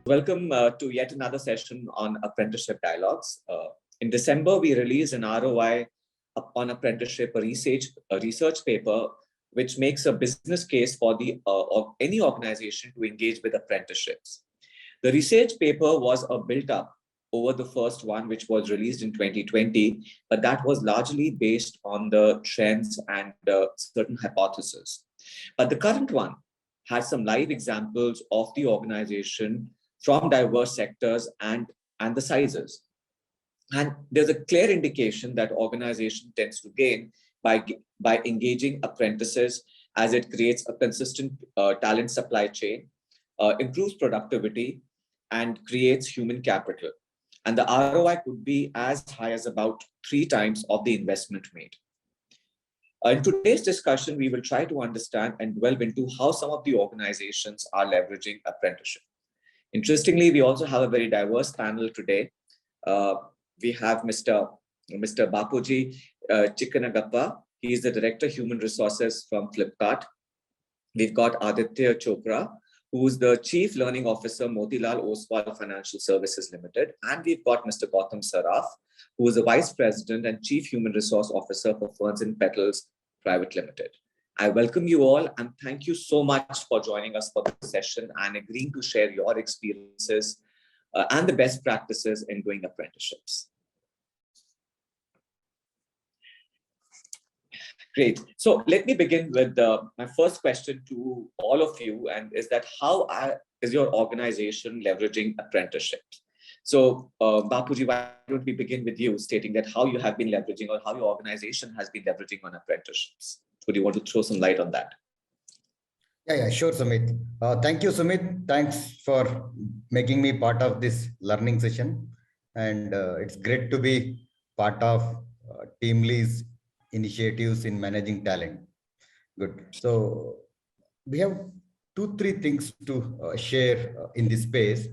Welcome to yet another session on Apprenticeship Dialogues. In December, we released an ROI on apprenticeship, a research paper, which makes a business case for any organization to engage with apprenticeships. The research paper was a built-up over the first one, which was released in 2020, but that was largely based on the trends and certain hypotheses. But the current one has some live examples of the organization from diverse sectors and the sizes. And there's a clear indication that organization tends to gain by engaging apprentices, as it creates a consistent talent supply chain, improves productivity, and creates human capital. And the ROI could be as high as about 3 times of the investment made. In today's discussion, we will try to understand and delve into how some of the organizations are leveraging apprenticeship. Interestingly, we also have a very diverse panel today. We have Mr. Bapuji Chikkanagappa. He is the Director Human Resources from Flipkart. We've got Adetya Chopra, who is the Chief Learning Officer, Motilal Oswal Financial Services Limited. And we've got Mr. Gautam Saraf, who is the Vice President and Chief Human Resource Officer for Ferns and Petals Private Limited. I welcome you all and thank you so much for joining us for this session and agreeing to share your experiences and the best practices in doing apprenticeships. Great. So let me begin with my first question to all of you, and is that how is your organization leveraging apprenticeships? So Bapuji, why don't we begin with you, stating that how you have been leveraging or how your organization has been leveraging on apprenticeships? Would you want to throw some light on that? Yeah, sure, Sumit. Thank you, Sumit. Thanks for making me part of this learning session. And it's great to be part of TeamLease initiatives in managing talent. Good. So we have 2-3 things to share in this space.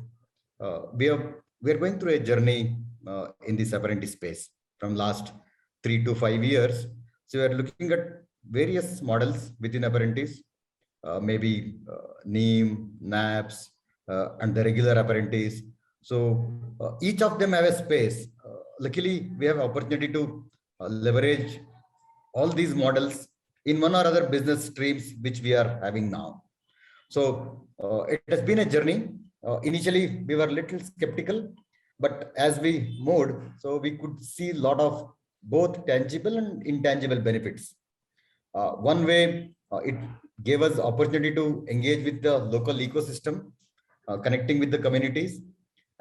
We are going through a journey in this apprentice space from last 3 to 5 years. So we are looking at various models within apprentice, maybe NEAM, NAPs, and the regular apprentice. So each of them have a space. Luckily, we have opportunity to leverage all these models in one or other business streams which we are having now. So it has been a journey. Initially, we were a little skeptical, but as we moved, so we could see a lot of both tangible and intangible benefits. One way, it gave us opportunity to engage with the local ecosystem, connecting with the communities,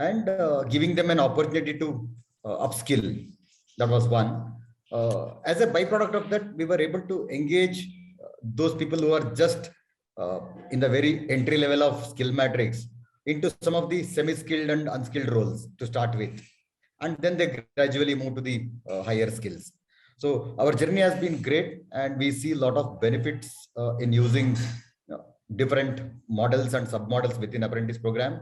and giving them an opportunity to upskill. That was one. As a byproduct of that, we were able to engage those people who are just in the very entry level of skill matrix into some of the semi-skilled and unskilled roles to start with. And then they gradually move to the higher skills. So our journey has been great, and we see a lot of benefits in using different models and submodels within apprentice program.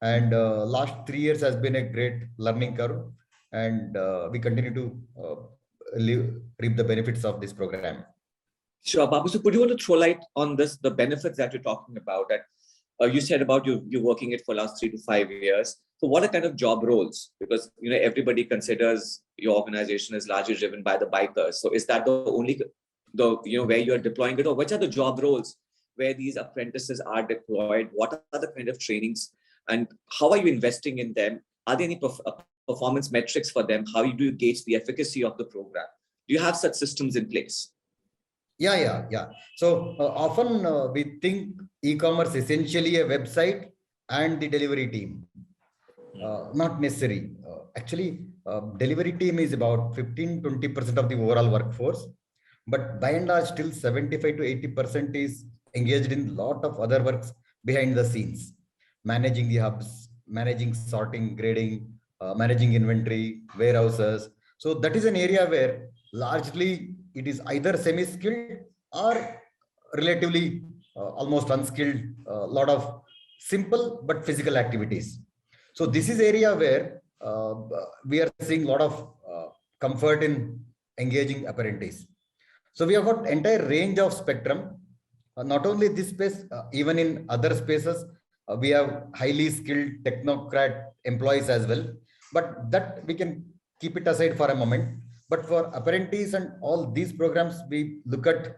And last 3 years has been a great learning curve, and we continue to reap the benefits of this program. Sure, Babu. So could you want to throw light on this, the benefits that you're talking about? That you said about you working it for last 3 to 5 years. So what are kind of job roles? Because everybody considers your organization is largely driven by the bikers. So is that the only where you are deploying it, or which are the job roles where these apprentices are deployed? What are the kind of trainings, and how are you investing in them? Are there any performance metrics for them? How do you gauge the efficacy of the program? Do you have such systems in place? Yeah. So often we think e-commerce essentially a website and the delivery team. Not necessary. Actually, delivery team is about 15-20% of the overall workforce, but by and large, still 75 to 80% is engaged in a lot of other works behind the scenes, managing the hubs, managing sorting, grading, managing inventory, warehouses. So that is an area where largely it is either semi-skilled or relatively almost unskilled, a lot of simple but physical activities. So this is area where we are seeing a lot of comfort in engaging apprentice. So we have got entire range of spectrum, not only this space, even in other spaces, we have highly skilled technocrat employees as well, but that we can keep it aside for a moment. But for apprentice and all these programs, we look at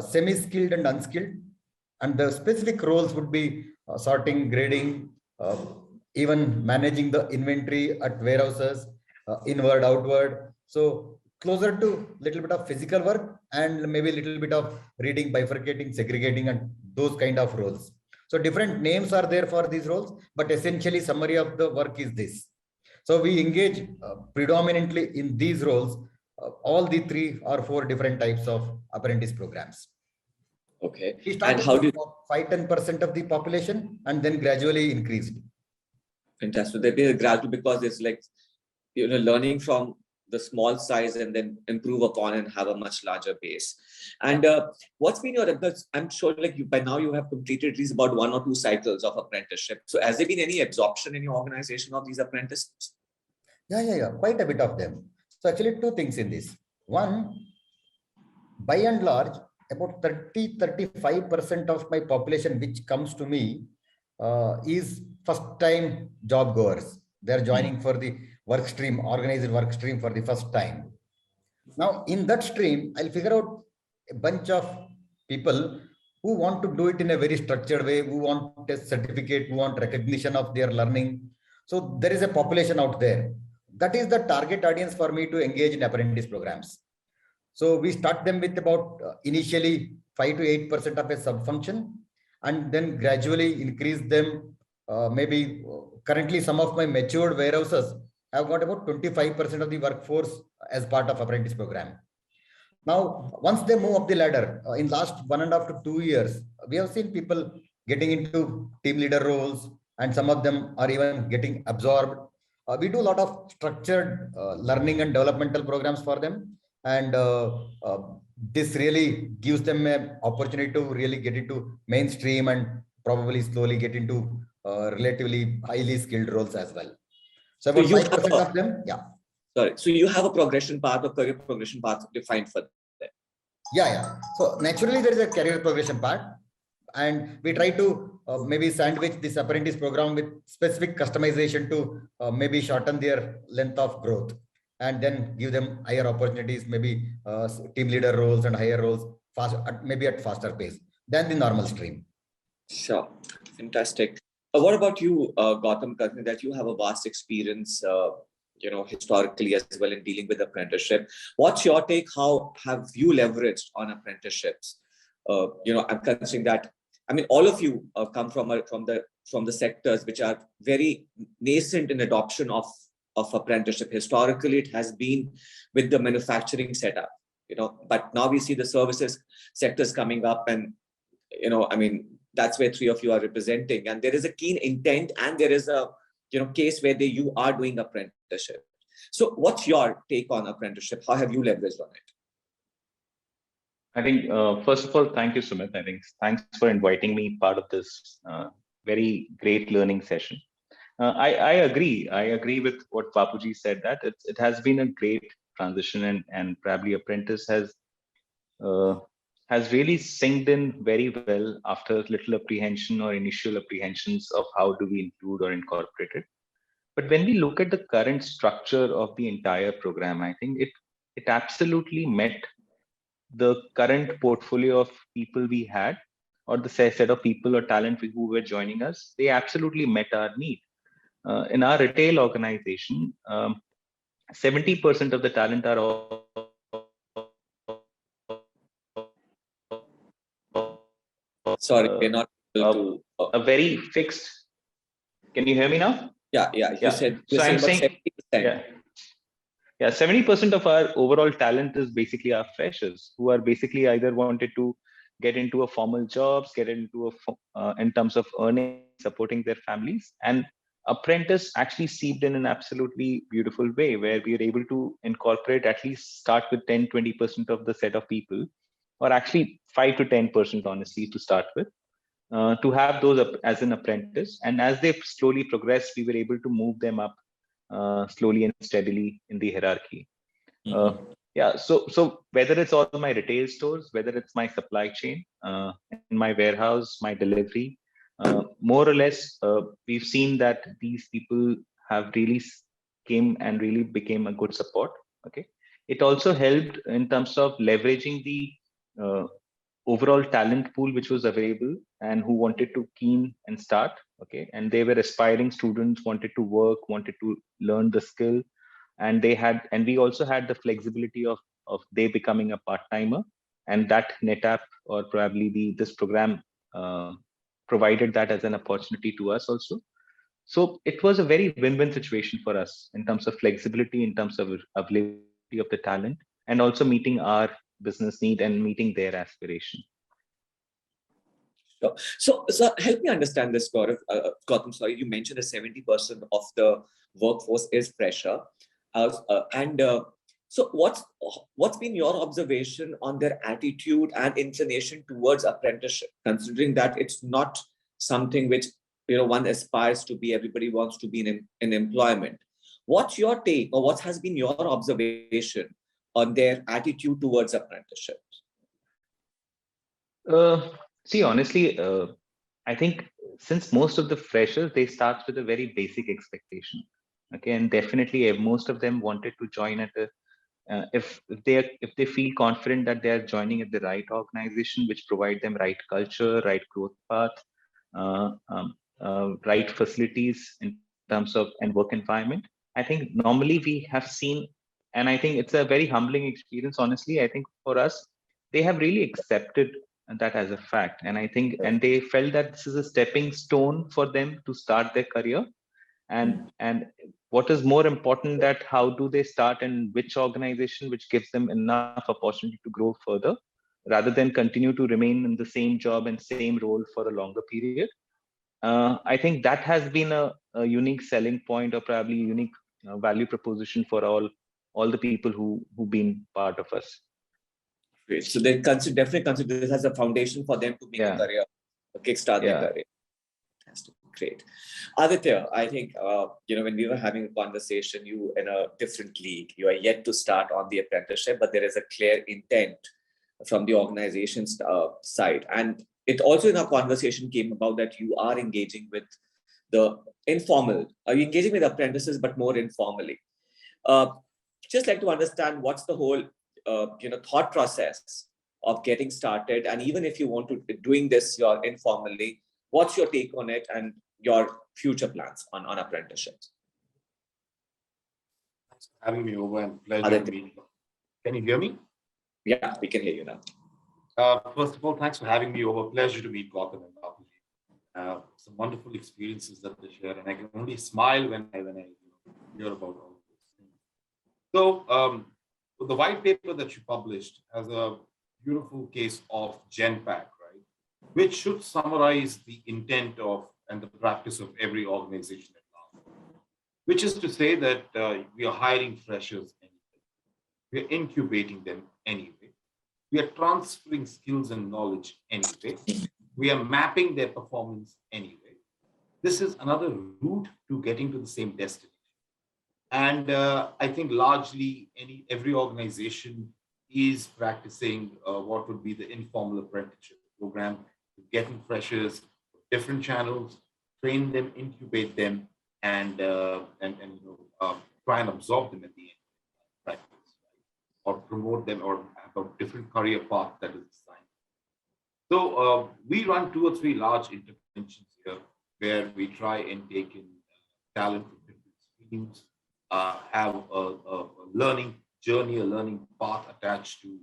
semi-skilled and unskilled, and the specific roles would be sorting, grading, uh, even managing the inventory at warehouses, inward, outward. So closer to little bit of physical work and maybe a little bit of reading, bifurcating, segregating, and those kind of roles. So different names are there for these roles, but essentially summary of the work is this. So we engage predominantly in these roles, all the 3 or 4 different types of apprentice programs. Okay. We And started how do with you, 5-10% of the population and then gradually increased. fantastic. That is gradual because it's like, learning from the small size and then improve upon and have a much larger base. And what's been your, because I'm sure like you, by now you have completed at least about 1 or 2 cycles of apprenticeship. So has there been any absorption in your organization of these apprentices? Yeah. Quite a bit of them. So actually 2 things in this. One, by and large, about 30-35% of my population which comes to me is first time job goers. They're joining for the work stream, organized work stream for the first time. Now in that stream, I'll figure out a bunch of people who want to do it in a very structured way, who want a certificate, who want recognition of their learning. So there is a population out there. That is the target audience for me to engage in apprentice programs. So we start them with about initially 5 to 8% of a sub-function, and then gradually increase them. Maybe currently some of my matured warehouses have got about 25% of the workforce as part of apprentice program. Now, once they move up the ladder, in last 1.5 to 2 years, we have seen people getting into team leader roles, and some of them are even getting absorbed. We do a lot of structured learning and developmental programs for them, and this really gives them an opportunity to really get into mainstream and probably slowly get into relatively highly skilled roles as well. So So about you have 5% a, of them, yeah. sorry, so you have a progression path or career progression path defined for them. Yeah. So naturally, there is a career progression part, and we try to maybe sandwich this apprentice program with specific customization to maybe shorten their length of growth, and then give them higher opportunities, maybe team leader roles and higher roles, fast, maybe at faster pace than the normal stream. Sure. Fantastic. What about you, Gautam, considering that you have a vast experience, historically as well in dealing with apprenticeship? What's your take? How have you leveraged on apprenticeships? I'm considering that, I mean, all of you come from the sectors which are very nascent in adoption of apprenticeship. Historically, it has been with the manufacturing setup, but now we see the services sectors coming up, and that's where 3 of you are representing, and there is a keen intent, and there is a case where you are doing apprenticeship. So what's your take on apprenticeship? How have you leveraged on it? I think first of all, thank you, Sumit. I think thanks for inviting me part of this very great learning session. I agree. I agree with what Bapuji said, that it has been a great transition, and probably apprentice has really synced in very well after little apprehension or initial apprehensions of how do we include or incorporate it. But when we look at the current structure of the entire program, I think it absolutely met the current portfolio of people we had, or the set of people or talent who were joining us. They absolutely met our need. In our retail organization, 70% of the talent are all Sorry, we're not able to. A very fixed. Can you hear me now? Yeah. You said. So I'm saying, 70%. Yeah, 70% of our overall talent is basically our freshers, who are basically either wanted to get into a formal jobs, get into in terms of earning, supporting their families, and apprentice actually seeped in an absolutely beautiful way, where we are able to incorporate, at least start with 10-20% of the set of people, or actually 5 to 10% honestly to start with, to have those up as an apprentice. And as they slowly progress, we were able to move them up slowly and steadily in the hierarchy. Yeah, so whether it's all my retail stores, whether it's my supply chain, in my warehouse, my delivery, more or less, we've seen that these people have really came and really became a good support. Okay. It also helped in terms of leveraging the overall talent pool which was available and who wanted to keen and start. Okay. And they were aspiring students, wanted to work, wanted to learn the skill. And we also had the flexibility of they becoming a part-timer, and that NETAP or probably this program provided that as an opportunity to us also. So it was a very win-win situation for us in terms of flexibility, in terms of availability of the talent, and also meeting our business need and meeting their aspiration. Sure. So help me understand this, Gautam. Sorry, you mentioned that 70% of the workforce is fresher, so what's been your observation on their attitude and inclination towards apprenticeship, considering that it's not something which one aspires to be, everybody wants to be in employment. What's your take, or what has been your observation on their attitude towards apprenticeship? See, honestly, I think since most of the freshers, they start with a very basic expectation. Okay, and definitely most of them wanted to join at a if they feel confident that they are joining at the right organization, which provide them right culture, right growth path, right facilities in terms of and work environment. I think normally we have seen, and I think it's a very humbling experience. Honestly, I think for us, they have really accepted that as a fact, and I think and they felt that this is a stepping stone for them to start their career. And what is more important, that how do they start and which organization which gives them enough opportunity to grow further rather than continue to remain in the same job and same role for a longer period. I think that has been a unique selling point, or probably unique value proposition for all the people who've been part of us. Great. So they definitely consider this as a foundation for them to make a career, kickstart their career. Great. Adetya, I think, when we were having a conversation, you in a different league, you are yet to start on the apprenticeship, but there is a clear intent from the organization's side. And it also in our conversation came about that you are engaging with the informal, are you engaging with apprentices, but more informally? Just like to understand what's the whole, thought process of getting started. And even if you want to be doing this, you're informally, what's your take on it and your future plans on apprenticeships? Thanks for having me over, and pleasure to meet you. Can you hear me? Yeah, we can hear you now. First of all, thanks for having me over. Pleasure to meet Gautam and Bapuji. Some wonderful experiences that they share, and I can only smile when I hear about all of these things. So the white paper that you published has a beautiful case of GenPack, right, which should summarize the intent of and the practice of every organization at large, which is to say that we are hiring freshers anyway. We are incubating them anyway. We are transferring skills and knowledge anyway. We are mapping their performance anyway. This is another route to getting to the same destination. And I think largely every organization is practicing what would be the informal apprenticeship program, getting freshers, different channels, train them, incubate them, and try and absorb them at the end of practice, right? Or promote them, or have a different career path that is assigned. So we run 2 or 3 large interventions here, where we try and take in talent from different streams, have a learning journey, a learning path attached to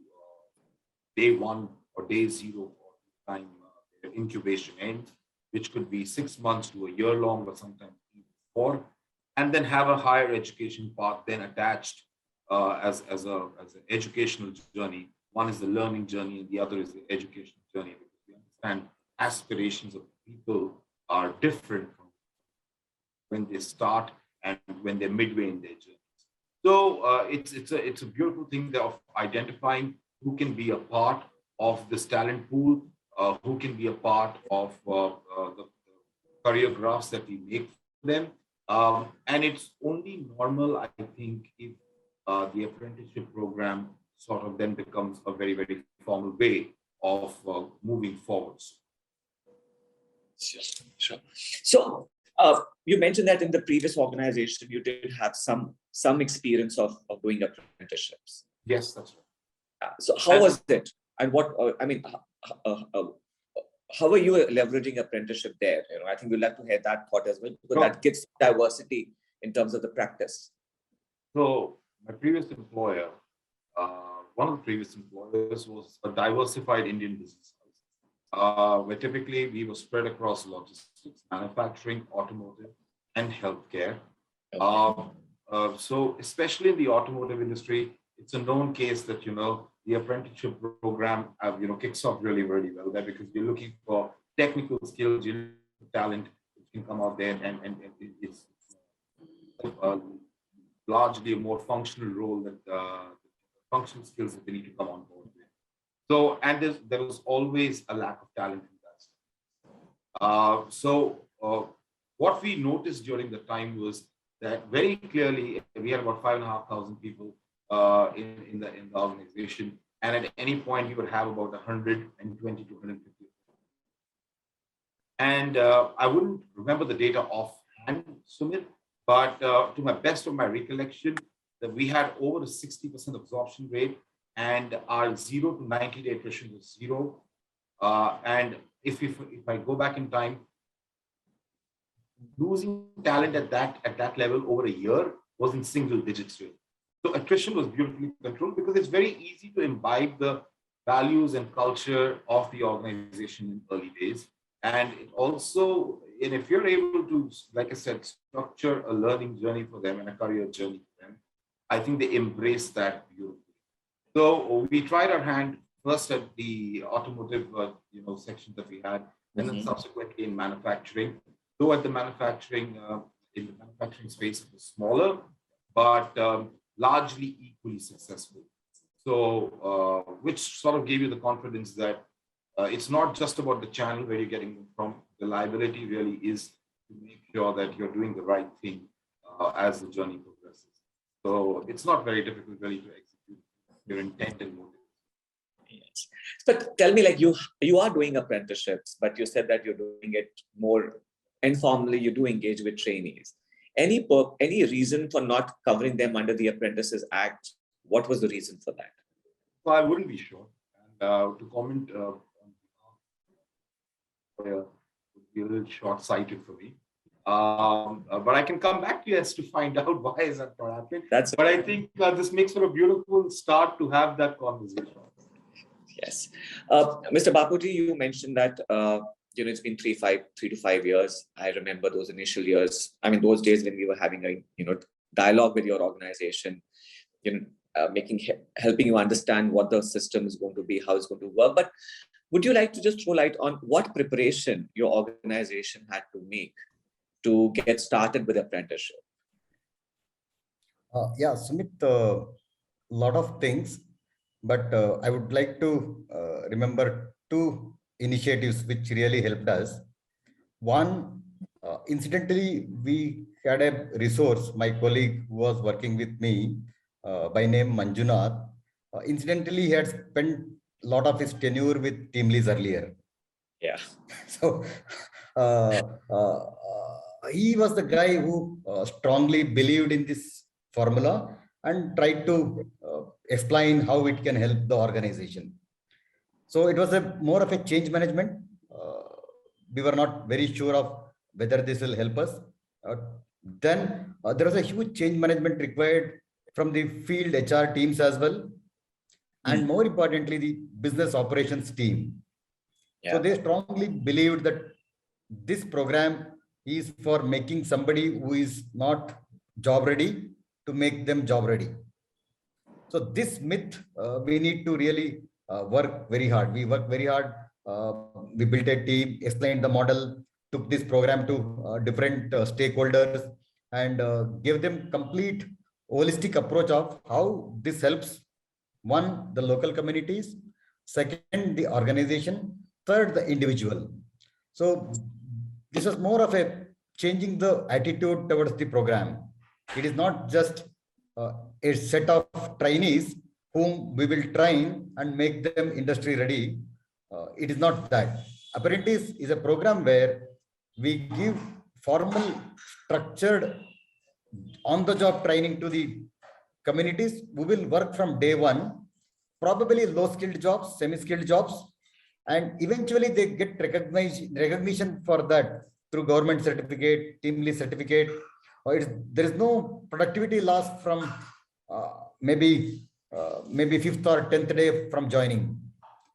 day 1 or day 0 or time incubation ends, which could be 6 months to a year long, or sometimes even 4, and then have a higher education path then attached as an educational journey. One is the learning journey, and the other is the educational journey, because we understand aspirations of people are different from when they start and when they're midway in their journeys. So it's a beautiful thing of identifying who can be a part of this talent pool, who can be a part of the career graphs that we make for them. And it's only normal, I think, if the apprenticeship program sort of then becomes a very, very formal way of moving forwards. Sure. So you mentioned that in the previous organization, you did have some experience of doing apprenticeships. Yes, that's right. So how was it? And what, how are you leveraging apprenticeship there? I think we'd like to hear that thought as well, because that gives diversity in terms of the practice. So my previous employer, one of the previous employers was a diversified Indian business house, where typically we were spread across logistics, manufacturing, automotive, and healthcare. Okay. So especially in the automotive industry, it's a known case that, the apprenticeship program, kicks off really, really well there, because we're looking for technical skills, talent that can come out there, and it's largely a more functional role that functional skills that they need to come on board with. So, and there was always a lack of talent in that. What we noticed during the time was that very clearly we had about 5,500 people in the organization, and at any point you would have about 120 to 150. And I wouldn't remember the data offhand, Sumit, but to my best of my recollection, that we had over a 60% absorption rate, and our 0 to 90-day attrition was 0. And if I go back in time, losing talent at that level over a year was in single digits rate. So attrition was beautifully controlled, because it's very easy to imbibe the values and culture of the organization in early days. And it also, and if you're able to, like I said, structure a learning journey for them and a career journey for them, I think they embrace that beautifully. So we tried our hand first at the automotive, section that we had, and then subsequently in manufacturing. Though at the manufacturing, in the manufacturing space, it was smaller, but largely equally successful. So, which sort of gave you the confidence that it's not just about the channel where you're getting them from. The liability really is to make sure that you're doing the right thing as the journey progresses. So it's not very difficult really to execute your intent and motive. Yes. But tell me, like you are doing apprenticeships, but you said that you're doing it more informally. You do engage with trainees. Any reason for not covering them under the Apprentices Act? What was the reason for that? Well, I wouldn't be sure. And to comment on would be a little short-sighted for me. But I can come back to you as to find out why is that not happening. But I think this makes for a beautiful start to have that conversation. Yes. Mr. Bapuji, you mentioned that it's been 3 to 5 years. I remember those initial years. I mean, those days when we were having a dialogue with your organization, helping you understand what the system is going to be, how it's going to work. But would you like to just throw light on what preparation your organization had to make to get started with apprenticeship? Yeah, Sumit, a lot of things, but I would like to remember 2 initiatives which really helped us. One, incidentally, we had a resource, my colleague who was working with me by name Manjunath. Incidentally, he had spent a lot of his tenure with TeamLease earlier. Yeah. So he was the guy who strongly believed in this formula and tried to explain how it can help the organization. So it was more of a change management. We were not very sure of whether this will help us. Then there was a huge change management required from the field HR teams as well. And more importantly, the business operations team. Yeah. So they strongly believed that this program is for making somebody who is not job ready to make them job ready. So this myth, we need to really work very hard. We worked very hard. We built a team, explained the model, took this program to different stakeholders, and gave them complete holistic approach of how this helps. 1, the local communities. 2nd, the organization. 3rd, the individual. So this is more of a changing the attitude towards the program. It is not just a set of trainees whom we will train and make them industry ready. It is not that. Apprentice is a program where we give formal, structured, on-the-job training to the communities who will work from day one, probably low-skilled jobs, semi-skilled jobs, and eventually they get recognition for that through government certificate, TeamLease certificate. Or there is no productivity loss from maybe 5th or 10th day from joining.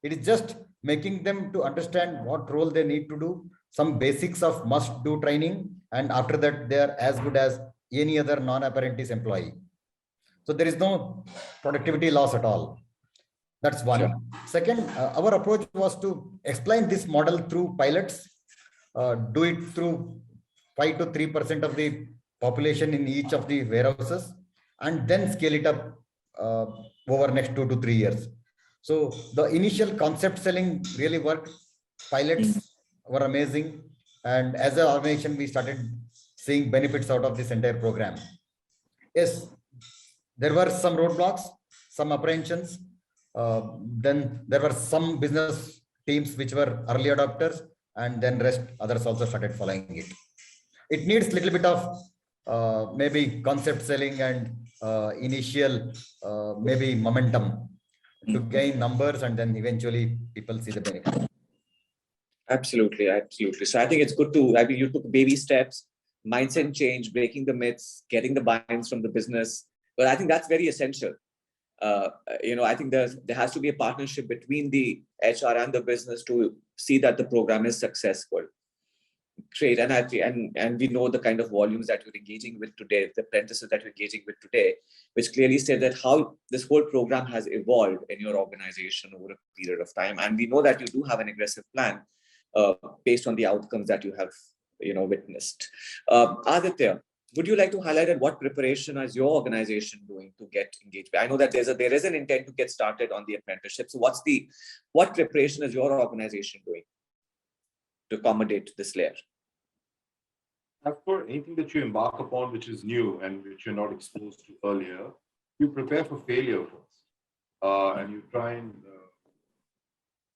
It is just making them to understand what role they need to do, some basics of must do training, and after that they are as good as any other non-apprentice employee. So there is no productivity loss at all. That's one. Sure. Second, our approach was to explain this model through pilots, do it through 5 to 3% of the population in each of the warehouses, and then scale it up over next 2 to 3 years. So the initial concept selling really worked. Pilots were amazing. And as an organization, we started seeing benefits out of this entire program. Yes, there were some roadblocks, some apprehensions. Then there were some business teams which were early adopters, and then rest others also started following it. It needs a little bit of maybe concept selling and initial maybe momentum to gain numbers, and then eventually people see the benefit. Absolutely, absolutely. So I think it's good to, you took baby steps, mindset change, breaking the myths, getting the buy-ins from the business. But I think that's very essential. I think there has to be a partnership between the HR and the business to see that the program is successful. Great, and we know the kind of volumes that you're engaging with today, the apprentices that you're engaging with today, which clearly say that how this whole program has evolved in your organization over a period of time. And we know that you do have an aggressive plan based on the outcomes that you have, witnessed. Adetya, would you like to highlight what preparation is your organization doing to get engaged? I know that there is an intent to get started on the apprenticeship. So what preparation is your organization doing to accommodate this layer? As for anything that you embark upon which is new and which you're not exposed to earlier, you prepare for failure first, and you try and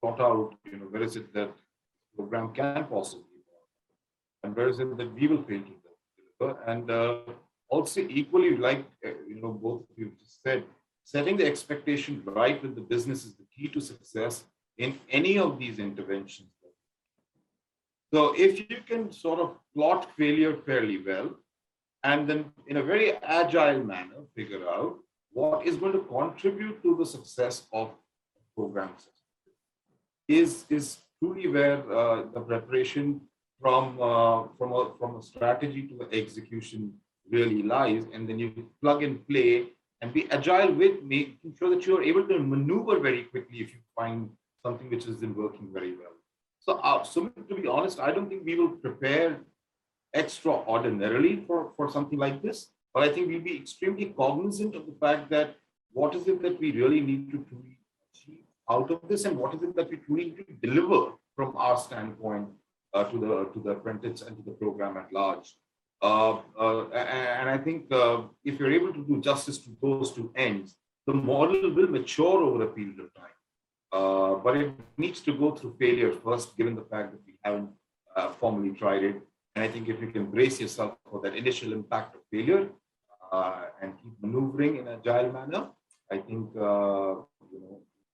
sort out, where is it that the program can possibly work, and where is it that we will fail to deliver. And also equally, like both of you just said, setting the expectation right with the business is the key to success in any of these interventions. So if you can sort of plot failure fairly well, and then in a very agile manner, figure out what is going to contribute to the success of the program is truly where the preparation from a strategy to the execution really lies. And then you plug and play and be agile with making sure that you are able to maneuver very quickly if you find something which isn't working very well. So, to be honest, I don't think we will prepare extraordinarily for something like this, but I think we'll be extremely cognizant of the fact that what is it that we really need to truly achieve out of this, and what is it that we truly need to deliver from our standpoint to the apprentice and to the program at large. And I think if you're able to do justice to those two ends, the model will mature over a period of time. But it needs to go through failure first, given the fact that we haven't formally tried it. And I think if you can brace yourself for that initial impact of failure and keep maneuvering in an agile manner, I think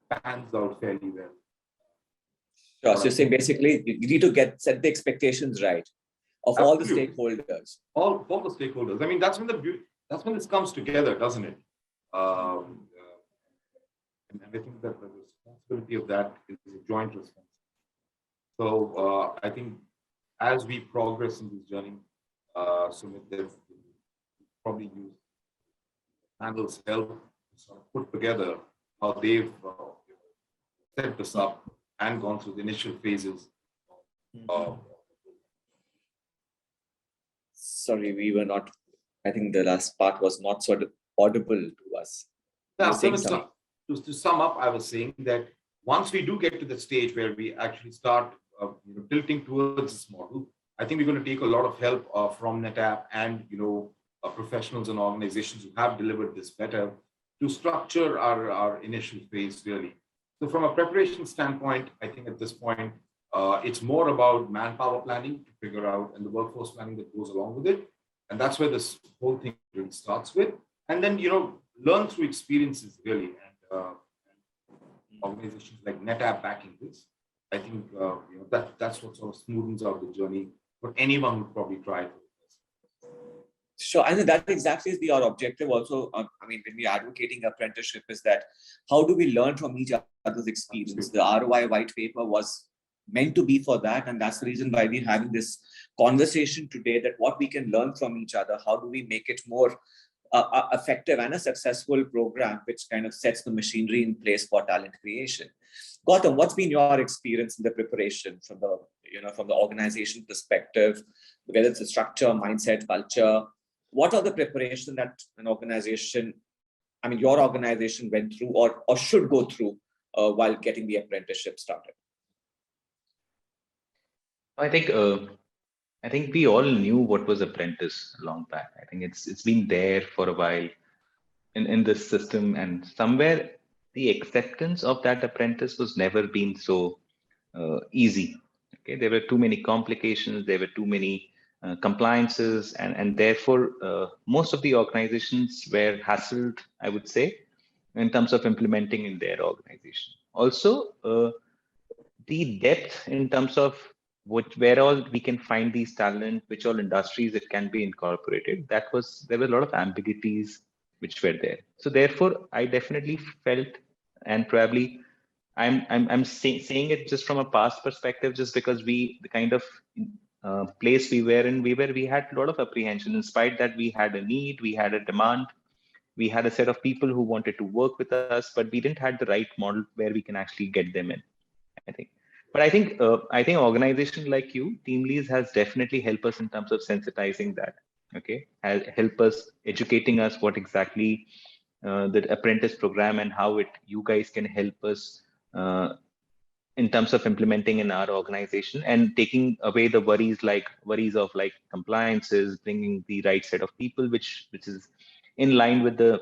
pans out fairly well. Sure. So you're saying basically you need to set the expectations right of all the stakeholders. All the stakeholders. I mean, that's when this comes together, doesn't it? And I think that the responsibility of that is a joint responsibility. So I think as we progress in this journey, Sumit, they've probably used Handle's help to sort of put together how they've set this up and gone through the initial phases. Sorry, we were not, I think the last part was not sort of audible to us. Now, to sum up, I was saying that once we do get to the stage where we actually start tilting towards this model, I think we're going to take a lot of help from NETAP and professionals and organizations who have delivered this better to structure our initial phase really. So from a preparation standpoint, I think at this point It's more about manpower planning to figure out and the workforce planning that goes along with it. And that's where this whole thing really starts with. And then, learn through experiences really. And organizations like NETAP backing this. I think that's what sort of smoothens out the journey for anyone who probably tried. Sure, and that exactly is our objective also. When we're advocating apprenticeship, is that how do we learn from each other's experience? The ROI white paper was meant to be for that, and that's the reason why we're having this conversation today, that what we can learn from each other, how do we make it more effective and a successful program which kind of sets the machinery in place for talent creation. Gautam, what's been your experience in the preparation from the organization perspective, whether it's the structure, mindset, culture? What are the preparation that an organization, your organization went through or should go through while getting the apprenticeship started? I think we all knew what was apprentice long back. I think it's been there for a while in this system, and somewhere the acceptance of that apprentice was never been so easy. Okay, there were too many complications, there were too many compliances, and therefore most of the organizations were hassled, I would say, in terms of implementing in their organization. Also, the depth in terms of where all we can find these talent, which all industries it can be incorporated, there were a lot of ambiguities which were there. So therefore, I definitely felt, and probably I'm saying it just from a past perspective, just because the kind of place we were in, we had a lot of apprehension. In spite that we had a need, we had a demand, we had a set of people who wanted to work with us, but we didn't have the right model where we can actually get them in, I think. But I think organization like you, TeamLease, has definitely helped us in terms of sensitizing that. Okay, has helped us educating us what exactly the apprentice program and how you guys can help us in terms of implementing in our organization and taking away the worries of compliances, bringing the right set of people, which is in line with the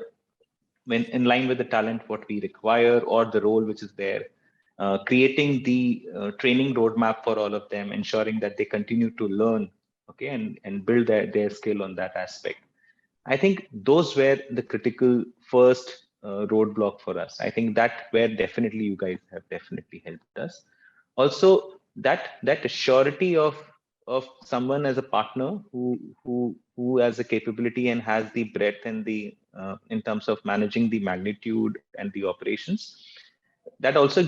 talent what we require or the role which is there. Creating the training roadmap for all of them, ensuring that they continue to learn, okay, and build their skill on that aspect. I think those were the critical first roadblock for us. I think that where definitely you guys have definitely helped us. Also, that surety of someone as a partner who has the capability and has the breadth and the in terms of managing the magnitude and the operations, that also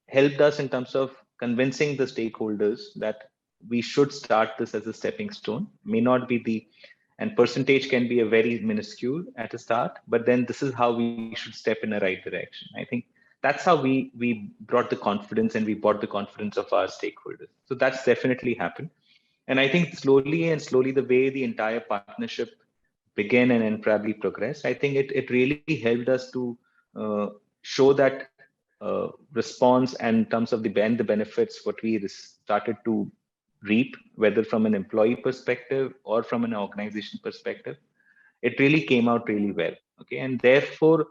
helped us in terms of convincing the stakeholders that we should start this as a stepping stone. May not be and percentage can be a very minuscule at the start, but then this is how we should step in the right direction. I think that's how we brought the confidence, and we brought the confidence of our stakeholders. So that's definitely happened. And I think slowly the way the entire partnership began and probably progressed, I think it really helped us to show that response and in terms of the benefits what we started to reap, whether from an employee perspective or from an organization perspective. It really came out really well. Okay, and therefore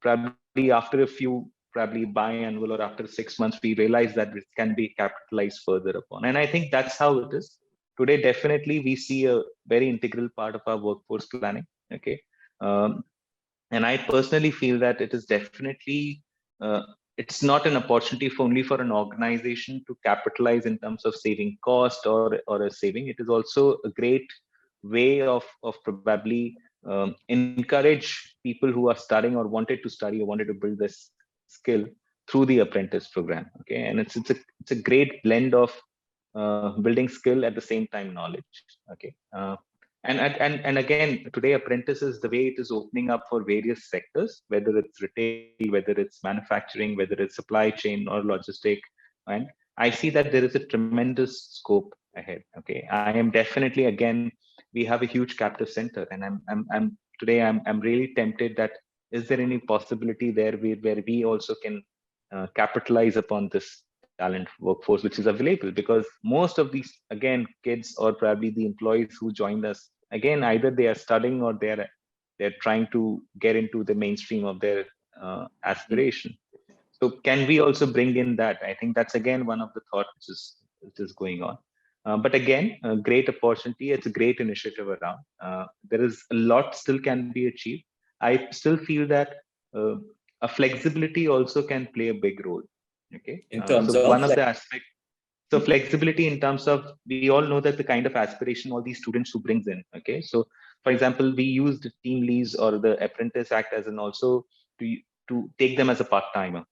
probably after a few biannual or after 6 months, we realized that it can be capitalized further upon. And I think that's how it is today. Definitely we see a very integral part of our workforce planning. Okay, and I personally feel that it is definitely it's not an opportunity only for an organization to capitalize in terms of saving cost or a saving. It is also a great way of probably encourage people who are studying or wanted to study or wanted to build this skill through the apprentice program. Okay, and it's a great blend of building skill at the same time knowledge. Okay. And again, today apprentices, the way it is opening up for various sectors, whether it's retail, whether it's manufacturing, whether it's supply chain or logistic, and I see that there is a tremendous scope ahead. Okay, I am definitely, again, we have a huge captive center, and I'm really tempted that is there any possibility there where we also can capitalize upon this talent workforce which is available, because most of these, again, kids or probably the employees who joined us, again, either they are studying or they're trying to get into the mainstream of their aspiration. So can we also bring in that? I think that's again one of the thoughts which is going on. But again, a great opportunity. It's a great initiative around. There is a lot still can be achieved. I still feel that a flexibility also can play a big role. Okay. In terms so of one of the aspects. So flexibility in terms of, we all know that the kind of aspiration all these students who brings in. Okay. So for example, we used TeamLease or the Apprentice Act as an also to take them as a part-timer.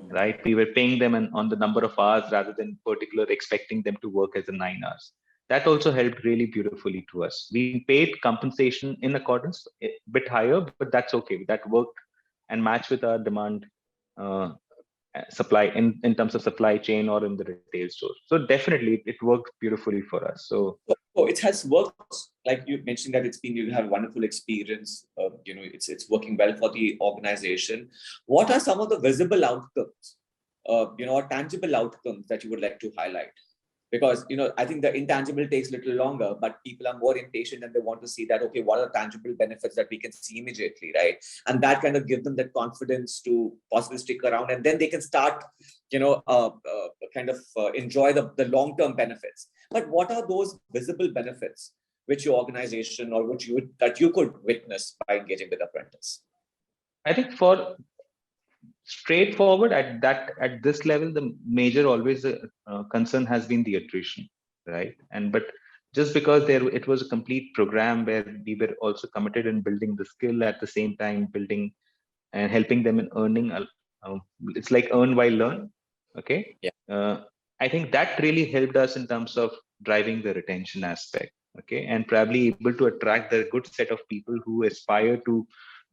Right, we were paying them on the number of hours rather than particular expecting them to work as a 9 hours. That also helped really beautifully to us. We paid compensation in accordance, a bit higher, but that's okay. That worked and matched with our demand supply in terms of supply chain or in the retail store. So definitely it worked beautifully for us. So it has worked, like you mentioned that you have a wonderful experience. It's working well for the organization. What are some of the visible outcomes, or tangible outcomes that you would like to highlight? Because, I think the intangible takes a little longer, but people are more impatient and they want to see that, okay, what are the tangible benefits that we can see immediately, right? And that kind of gives them that confidence to possibly stick around, and then they can start, enjoy the long-term benefits. But what are those visible benefits which your organization or that you could witness by engaging with apprentice? I think for straightforward at this level, the major always concern has been the attrition, right? But just because it was a complete program where we were also committed in building the skill at the same time, building and helping them in earning. It's like earn while learn. Okay. Yeah. I think that really helped us in terms of driving the retention aspect. Okay, and probably able to attract the good set of people who aspire to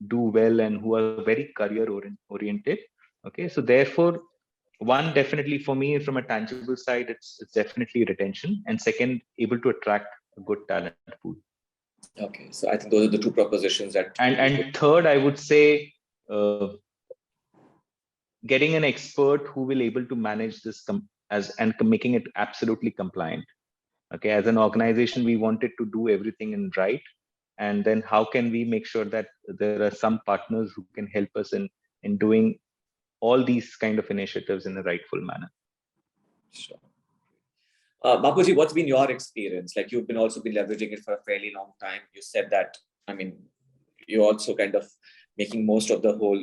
do well and who are very career oriented. Okay, so therefore, one, definitely for me from a tangible side, it's definitely retention, and second, able to attract a good talent pool. Okay, so I think those are the two propositions that. And third, I would say getting an expert who will able to manage this and making it absolutely compliant. Okay, as an organization, we wanted to do everything in right. And then how can we make sure that there are some partners who can help us in doing all these kind of initiatives in a rightful manner? Sure. Bapuji, what's been your experience? Like, you've also been leveraging it for a fairly long time. You said that, you're also kind of making most of the whole,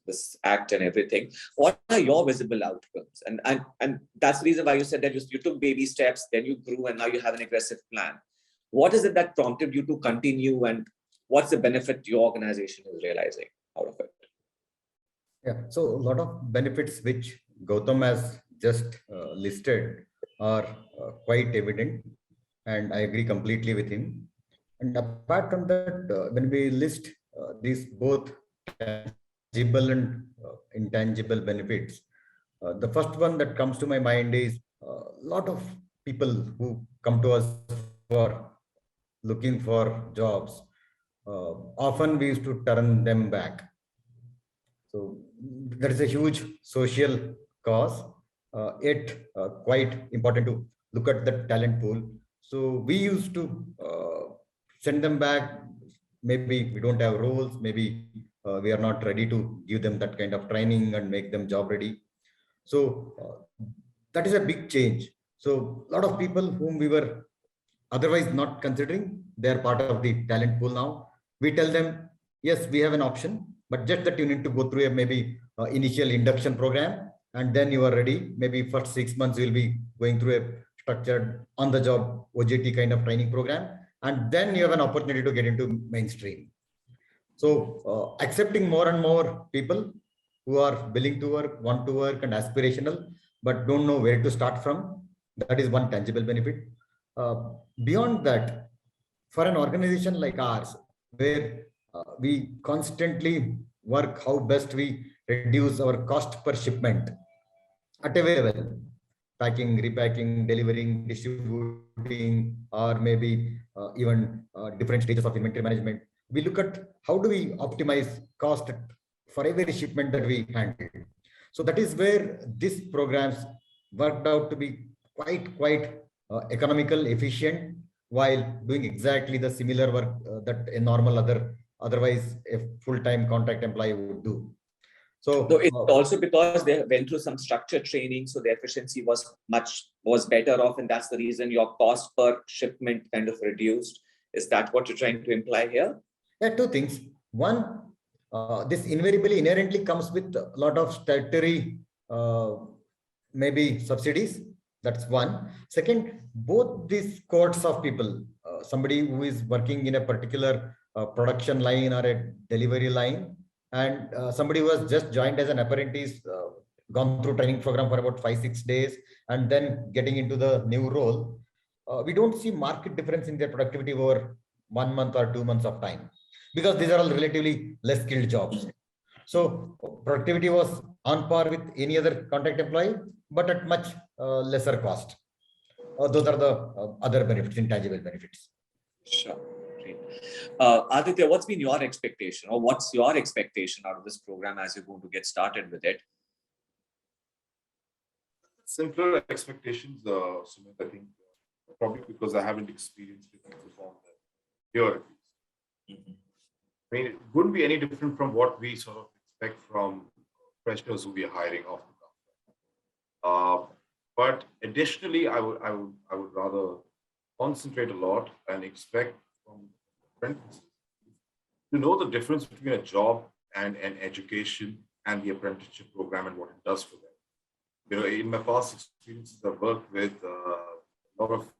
this act and everything. What are your visible outcomes? And that's the reason why you said that you took baby steps, then you grew, and now you have an aggressive plan. What is it that prompted you to continue, and what's the benefit your organization is realizing out of it? Yeah, so a lot of benefits which Gautam has just listed are quite evident, and I agree completely with him. And apart from that, when we list these both tangible and intangible benefits, the first one that comes to my mind is a lot of people who come to us for looking for jobs. Often we used to turn them back. So there is a huge social cause, yet quite important to look at the talent pool. So we used to send them back. Maybe we don't have roles. Maybe we are not ready to give them that kind of training and make them job ready. So that is a big change. So a lot of people whom we were otherwise not considering, they are part of the talent pool now. We tell them, yes, we have an option, but just that you need to go through a maybe initial induction program, and then you are ready. Maybe first 6 months you'll be going through a structured on-the-job OJT kind of training program, and then you have an opportunity to get into mainstream. So accepting more and more people who are willing to work, want to work, and aspirational, but don't know where to start from. That is one tangible benefit. Beyond that, for an organization like ours, where we constantly work how best we reduce our cost per shipment at a level, packing, repacking, delivering, distributing, or maybe even different stages of inventory management. We look at how do we optimize cost for every shipment that we handle. So that is where these programs worked out to be quite economical, efficient, while doing exactly the similar work that a normal otherwise a full-time contract employee would do. So it's also because they went through some structured training, so the efficiency was better off, and that's the reason your cost per shipment kind of reduced. Is that what you're trying to imply here? Yeah, two things. One, this invariably inherently comes with a lot of statutory maybe subsidies. That's one. Second, both these cohorts of people, somebody who is working in a particular production line or a delivery line, and somebody who has just joined as an apprentice, gone through training program for about 5-6 days, and then getting into the new role, we don't see market difference in their productivity over 1 month or 2 months of time, because these are all relatively less skilled jobs. So productivity was on par with any other contract employee, but at much lesser cost. Those are the other benefits, intangible benefits. Sure. Great. Aditya, what's been your expectation, or what's your expectation out of this program as you're going to get started with it? Simpler expectations, Sumit, I think, probably because I haven't experienced it before here at least. I mean, it wouldn't be any different from what we sort of expect from freshers who we are hiring off the cuff. But additionally, I would rather concentrate a lot and expect from apprentices to know the difference between a job and an education and the apprenticeship program and what it does for them. You know, in my past experiences, I've worked with a lot of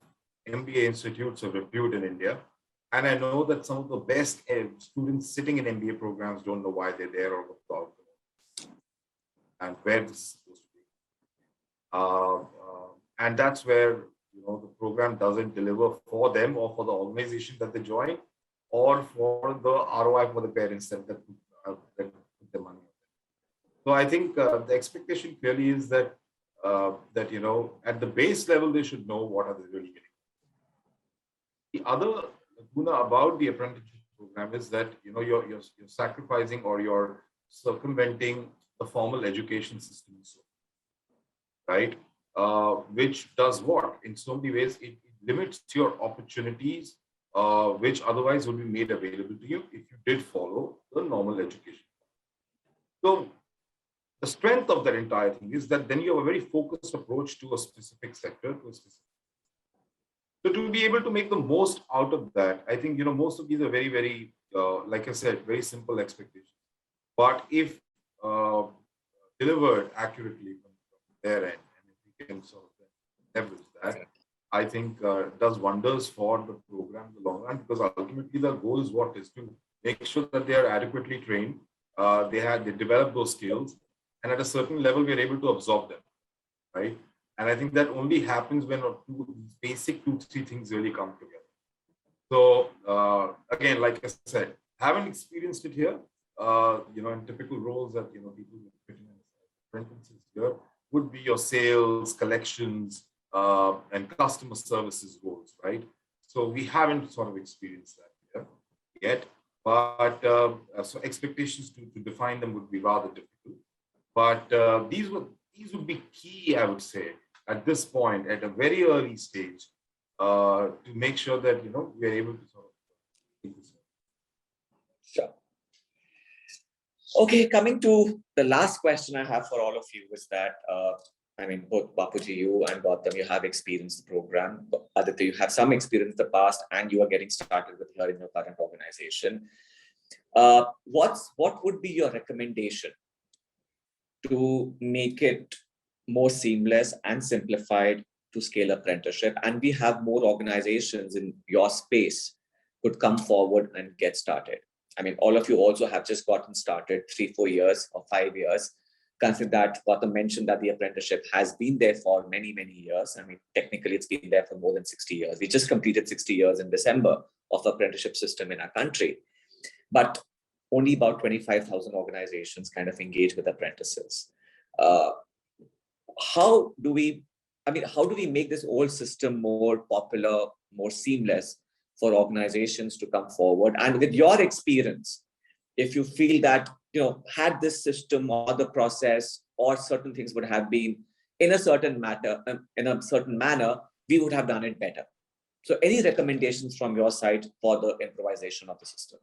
MBA institutes of repute in India. And I know that some of the best students sitting in MBA programs don't know why they're there or what the outcome is and where this is supposed to be. And that's where, you know, the program doesn't deliver for them or for the organization that they join, or for the ROI for the parents that put the money on. So I think the expectation clearly is that that, you know, at the base level, they should know what are they really getting. The other lacuna about the apprenticeship program is that, you know, you're sacrificing or you're circumventing the formal education system, right? Which does what? In so many ways, it limits your opportunities, which otherwise would be made available to you if you did follow the normal education. So the strength of that entire thing is that then you have a very focused approach to a specific sector, to a specific. So to be able to make the most out of that, I think, you know, most of these are very, very, like I said, very simple expectations. But if delivered accurately from their end, and if we can sort of leverage that, I think does wonders for the program in the long run, because ultimately the goal is what is to make sure that they are adequately trained, they develop those skills, and at a certain level, we are able to absorb them, right? And I think that only happens when basic 2-3 things really come together. So again, like I said, haven't experienced it here. You know, in typical roles that, you know, people apprentices here would be your sales, collections, and customer services roles, right? So we haven't sort of experienced that here yet. But so expectations to define them would be rather difficult. But these would be key, I would say, at this point, at a very early stage, to make sure that, you know, we are able to sort of keep this. Sure. Okay, coming to the last question I have for all of you is that, I mean, both Bapuji, you and Gautam, you have experienced the program. Aditya, you have some experience in the past, and you are getting started with here in your current organization. What would be your recommendation to make it more seamless and simplified to scale apprenticeship, and we have more organizations in your space could come forward and get started? I mean, all of you also have just gotten started 3-4 years or 5 years. Consider that Gautam mentioned that the apprenticeship has been there for many, many years. I mean, technically it's been there for more than 60 years. We just completed 60 years in December of the apprenticeship system in our country. But only about 25,000 organizations kind of engage with apprentices. How do we make this old system more popular, more seamless for organizations to come forward? And with your experience, if you feel that, you know, had this system or the process or certain things would have been in a certain manner, we would have done it better. So any recommendations from your side for the improvisation of the system?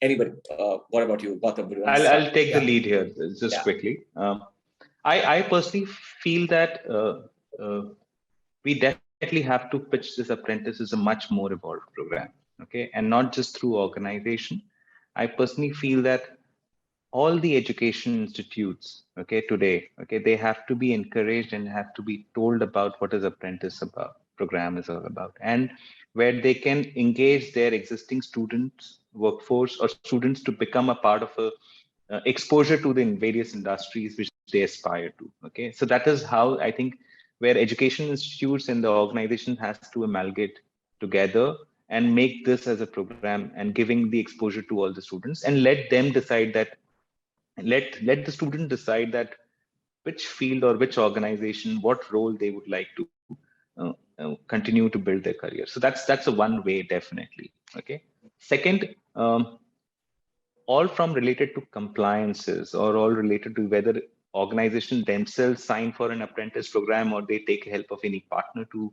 Anybody? What about you, Gautam? I'll take the lead here just quickly. I personally feel that we definitely have to pitch this apprentice as a much more evolved program, okay, and not just through organization. I personally feel that all the education institutes, okay, today, okay, they have to be encouraged and have to be told about what is apprentice program is all about, and where they can engage their existing students, workforce, or students to become a part of a exposure to the various industries which they aspire to. Okay, so that is how I think where education institutes and the organization has to amalgamate together and make this as a program and giving the exposure to all the students and let them decide that let the student decide that which field or which organization, what role they would like to continue to build their career. So that's a one way, definitely. Okay. Second, all from related to compliances or all related to whether organizations themselves sign for an apprentice program or they take help of any partner to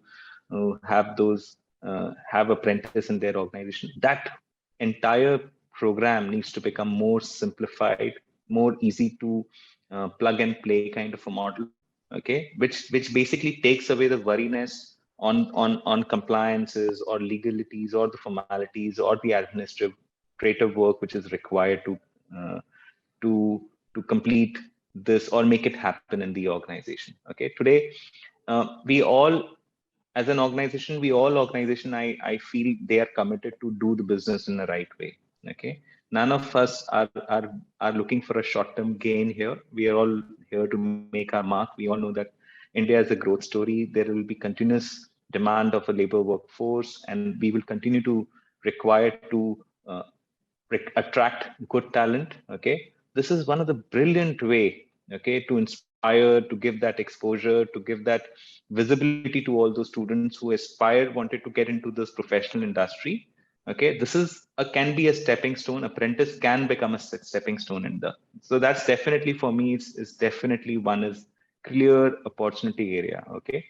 have apprentice in their organization. That entire program needs to become more simplified, more easy to plug and play kind of a model. Okay, which basically takes away the worriness on compliances or legalities or the formalities or the administrative work which is required to complete this or make it happen in the organization. Okay, today we all, as an organization, I feel they are committed to do the business in the right way. Okay, none of us are looking for a short-term gain here. We are all here to make our mark. We all know that India is a growth story. There will be continuous demand of a labor workforce, and we will continue to require to attract good talent. Okay, this is one of the brilliant way, okay, to inspire, to give that exposure, to give that visibility to all those students who wanted to get into this professional industry. Okay, this is can be a stepping stone. Apprentice can become a stepping stone in the. So that's definitely for me. Is definitely one is clear opportunity area. Okay,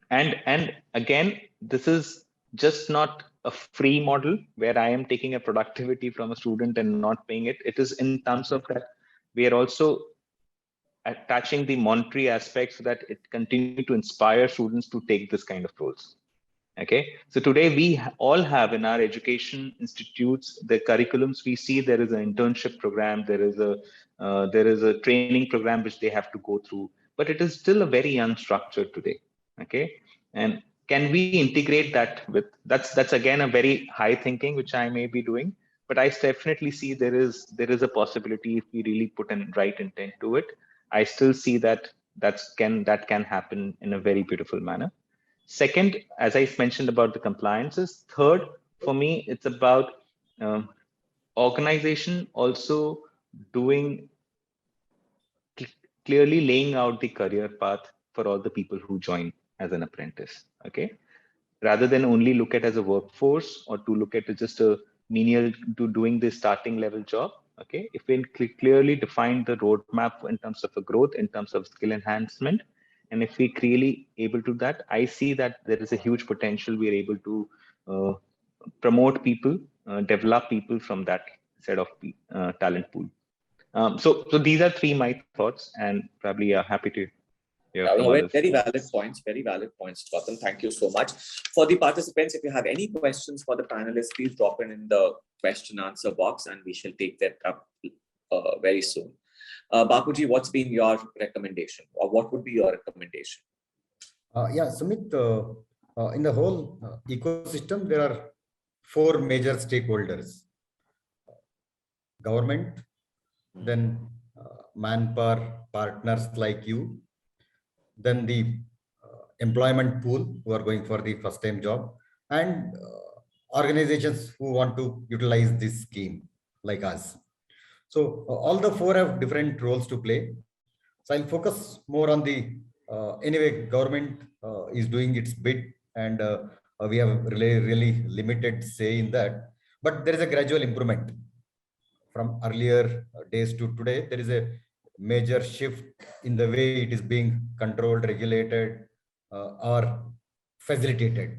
and again, this is just not a free model where I am taking a productivity from a student and not paying it. It is in terms of that we are also attaching the monetary aspect so that it continue to inspire students to take this kind of roles. Okay, so today we all have in our education institutes, the curriculums, we see there is an internship program, there is a training program which they have to go through, but it is still a very unstructured today. Okay, and can we integrate that with that's again a very high thinking which I may be doing, but I definitely see there is a possibility if we really put in right intent to it. I still see that that can happen in a very beautiful manner. Second, as I mentioned about the compliances. Third, for me, it's about organization also doing clearly laying out the career path for all the people who join as an apprentice. Okay, rather than only look at as a workforce or to look at just a menial to doing the starting level job. Okay, if we clearly define the roadmap in terms of a growth, in terms of skill enhancement, and if we clearly able to that, I see that there is a huge potential. We are able to promote people, develop people from that set of talent pool. So these are three my thoughts, and probably happy to hear from others. Very valid points, Gautam. Thank you so much. For the participants, if you have any questions for the panelists, please drop in the question answer box and we shall take that up very soon. Bapuji, what's been your recommendation, or what would be your recommendation? Yeah, Sumit, in the whole ecosystem, there are 4 major stakeholders: government, then manpower partners like you, then the employment pool who are going for the first time job, and organizations who want to utilize this scheme like us. So all the 4 have different roles to play. So I'll focus more on the anyway, government is doing its bit, and we have really limited say in that, but there is a gradual improvement from earlier days to today. There is a major shift in the way it is being controlled, regulated, or facilitated.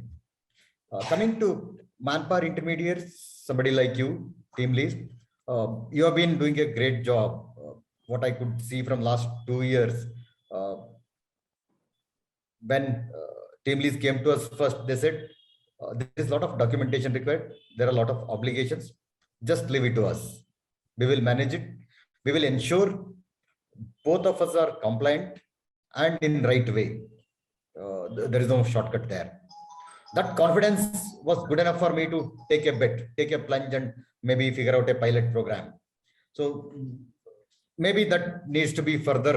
Coming to manpower intermediaries, somebody like you, TeamLease. You have been doing a great job. What I could see from last 2 years, when TeamLease came to us first, they said, there is a lot of documentation required. There are a lot of obligations. Just leave it to us. We will manage it. We will ensure both of us are compliant and in right way. There is no shortcut there. That confidence was good enough for me to take a bet, take a plunge, and maybe figure out a pilot program. So maybe that needs to be further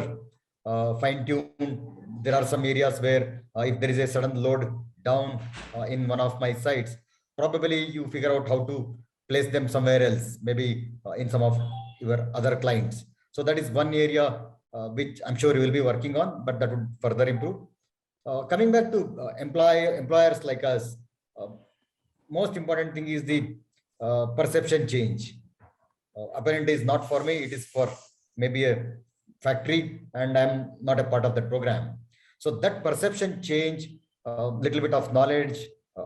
fine-tuned. There are some areas where if there is a sudden load down in one of my sites, probably you figure out how to place them somewhere else, maybe in some of your other clients. So that is one area which I'm sure you will be working on, but that would further improve. Coming back to employers like us, most important thing is the perception change. Apparently, is not for me. It is for maybe a factory, and I'm not a part of that program. So that perception change, little bit of knowledge,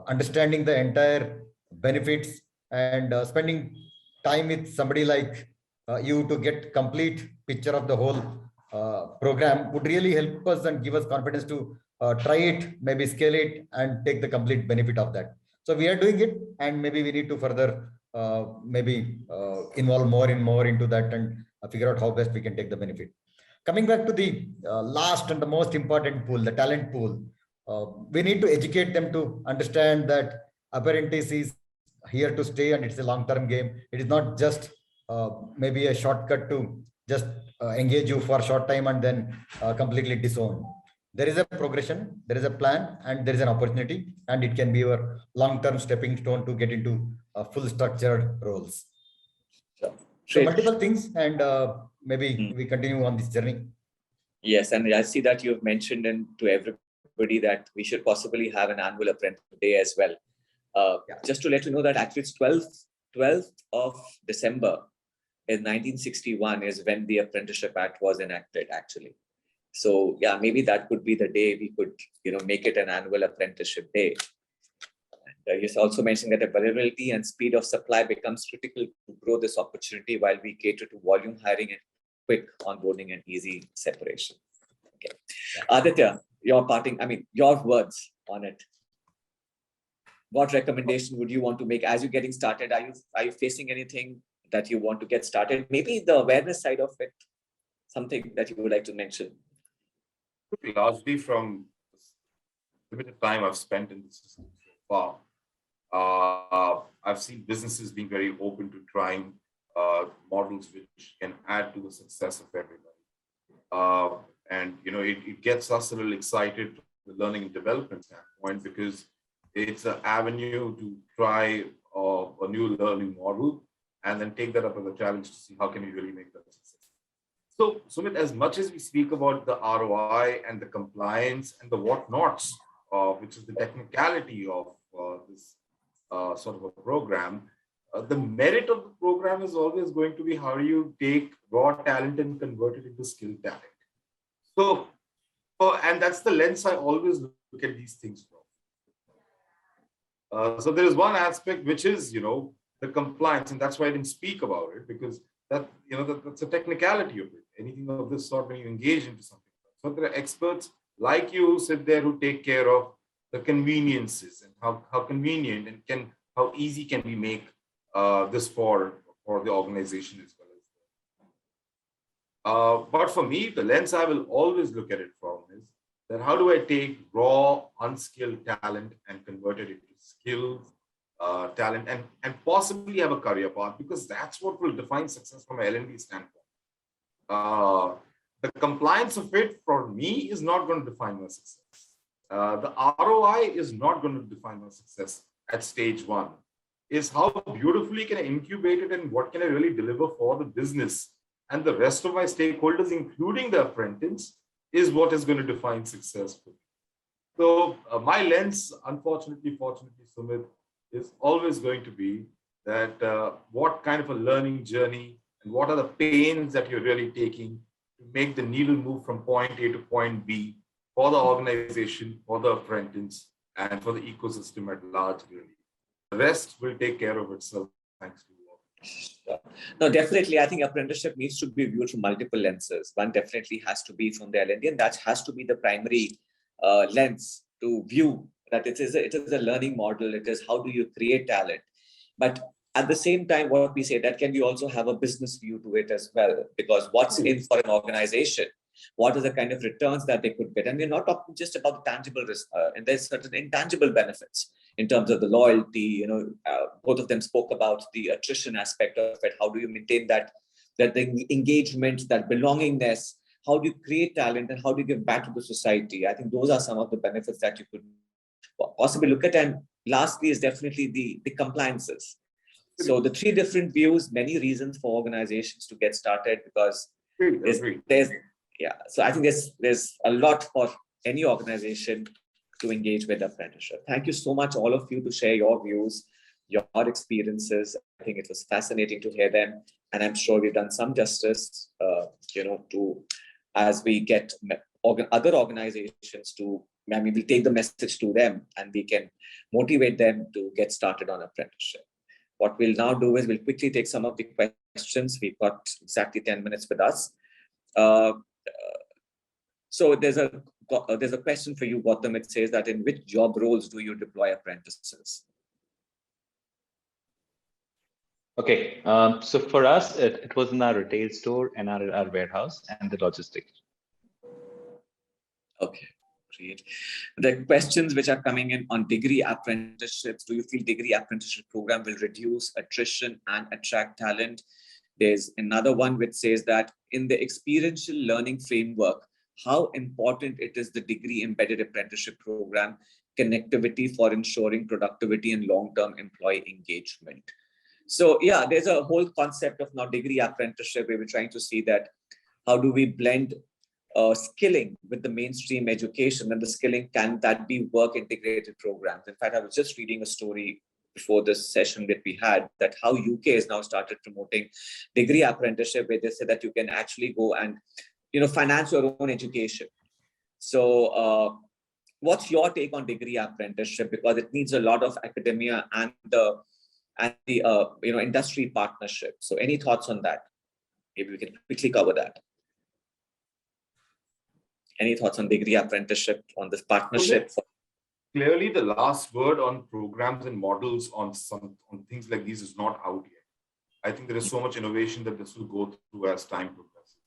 understanding the entire benefits, and spending time with somebody like you to get complete picture of the whole program would really help us and give us confidence to try it, maybe scale it, and take the complete benefit of that. So we are doing it, and maybe we need to further maybe involve more and more into that, and figure out how best we can take the benefit. Coming back to the last and the most important pool, the talent pool, we need to educate them to understand that apprentice is here to stay, and it's a long-term game. It is not just maybe a shortcut to just engage you for a short time and then completely disown. There is a progression, there is a plan, and there is an opportunity, and it can be your long-term stepping stone to get into full structured roles. Sure. So multiple things, and maybe we continue on this journey. Yes, and I see that you've mentioned to everybody that we should possibly have an annual apprenticeship day as well. Just to let you know that actually it's 12th of December in 1961 is when the Apprenticeship Act was enacted, actually. So yeah, maybe that could be the day we could, make it an annual apprenticeship day. And you also mentioned that availability and speed of supply becomes critical to grow this opportunity while we cater to volume hiring and quick onboarding and easy separation. Okay, Adetya, your words on it. What recommendation would you want to make as you're getting started? Are you facing anything that you want to get started? Maybe the awareness side of it, something that you would like to mention. Largely from the limited time I've spent in the system so far, I've seen businesses being very open to trying models which can add to the success of everybody. And it gets us a little excited from the learning and development standpoint, because it's an avenue to try a new learning model and then take that up as a challenge to see how can we really make that success. So, Sumit, as much as we speak about the ROI and the compliance and the whatnots, which is the technicality of this sort of a program, the merit of the program is always going to be how do you take raw talent and convert it into skilled talent. So, and that's the lens I always look at these things from. So there is one aspect which is, the compliance, and that's why I didn't speak about it, because that's a technicality of it. Anything of this sort, when you engage into something. So there are experts like you who sit there who take care of the conveniences and how convenient and how easy can we make this for the organization as well. But for me, the lens I will always look at it from is that how do I take raw, unskilled talent and convert it into skilled talent and possibly have a career path, because that's what will define success from an L&D standpoint. The compliance of it for me is not going to define my success. The ROI is not going to define my success at stage one. Is how beautifully can I incubate it and what can I really deliver for the business and the rest of my stakeholders, including the apprentice, is what is going to define success for me. So my lens, unfortunately, fortunately, Sumit, is always going to be that what kind of a learning journey and what are the pains that you're really taking to make the needle move from point A to point B for the organization, for the apprentice, and for the ecosystem at large, really. The rest will take care of itself thanks to you all. Sure. No, definitely. I think apprenticeship needs to be viewed from multiple lenses. One definitely has to be from the L&D, and that has to be the primary lens to view that it is a learning model. It is how do you create talent. But at the same time, what we say that can we also have a business view to it as well, because what's in for an organization, what are the kind of returns that they could get? And we're not talking just about the tangible risk, and there's certain intangible benefits in terms of the loyalty. Both of them spoke about the attrition aspect of it. How do you maintain that the engagement, that belongingness? How do you create talent, and how do you give back to the society? I think those are some of the benefits that you could possibly look at. And lastly is definitely the compliances. So the three different views, many reasons for organizations to get started, because so I think there's a lot for any organization to engage with apprenticeship. Thank you so much, all of you, to share your views, your experiences. I think it was fascinating to hear them, and I'm sure we've done some justice, to as we get other organizations to. I mean, we'll take the message to them, and we can motivate them to get started on apprenticeship. What we'll now do is we'll quickly take some of the questions. We've got exactly 10 minutes with us. So there's a question for you, Gautam. It says that in which job roles do you deploy apprentices? Okay, so for us, it was in our retail store and our warehouse and the logistics. Okay, great. The questions which are coming in on degree apprenticeships: do you feel degree apprenticeship program will reduce attrition and attract talent? There's another one which says that in the experiential learning framework, how important it is the degree embedded apprenticeship program connectivity for ensuring productivity and long-term employee engagement. So yeah, there's a whole concept of now degree apprenticeship where we're trying to see that how do we blend skilling with the mainstream education, and the skilling, can that be work integrated programs? In fact, I was just reading a story before this session that we had, that how UK has now started promoting degree apprenticeship, where they say that you can actually go and finance your own education. So what's your take on degree apprenticeship? Because it needs a lot of academia and the industry partnership. So any thoughts on that? Maybe we can quickly cover that. Any thoughts on degree apprenticeship, on this partnership? Clearly, the last word on programs and models on things like these is not out yet. I think there is so much innovation that this will go through as time progresses,